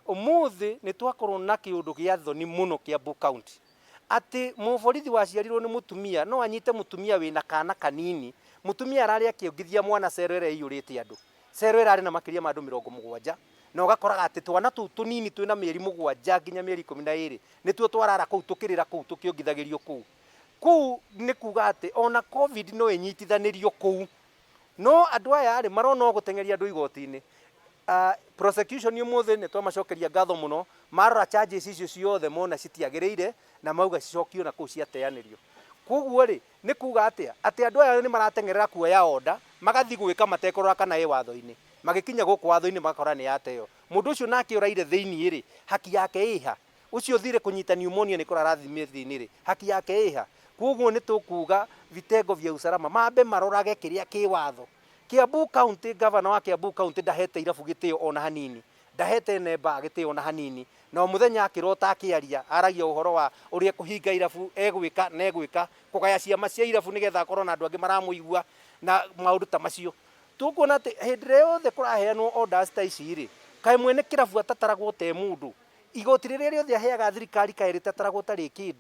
umuthi ni twakorwo na kiundu gia thoni muno Kiambu County ati muborithi waciarirwo ni mutumia no anyite mutumia wina kana kanini, mutumia arari akiongithia mwana cero ira iyurite andu, cero irari na makiria ma andu 70, na ugakoraga ati twana tu tunini twina mieri 7 nginya mieri 12 nituo twarara kuu tukirira kuu tukiongithagirio kuu ni kuga ati ona covid no inyitithanirio kuu, no andu aya ari marona gutengeria andu igoti-ini. Prosecution umuthi ni twamacokeria ngatho muno, marora charges icio ciothe mona citiagirire na mauga cicokio na kuu ciateanirio. Koguo ri ni kuga ati andu aya ni maratengerera kuoya order magathi gwika matekorora kana e watho-ini, magikinya guku watho-ini magakora ni yateo. Mundu ucio nake uraire thiini ri haki yake iha, ucio thire kunyita pneumonia ni kurara thiini ri haki yake iha. Koguo ni tukuga vitengo vya usalama mambe marorage kiria ki watho. Kiambu County, governor wa Kiambu County ndahete irabu gitio ona hanini, ndahete nemba gitio ona hanini, na muthenya akirota akiaria aragia uhoro wa uria kuhinga irabu egwika na egwika kugaya ciama cia irabu nigetha akorwo na andu angi maramuigua na maundu ta macio. Tukuona ati hindire yothe kuraheanwo orders ta ici ri kai mwene kirabu atataragwo te mundu, igoti riria riothe aheaga thirikari kai ritataragwo tari kindu.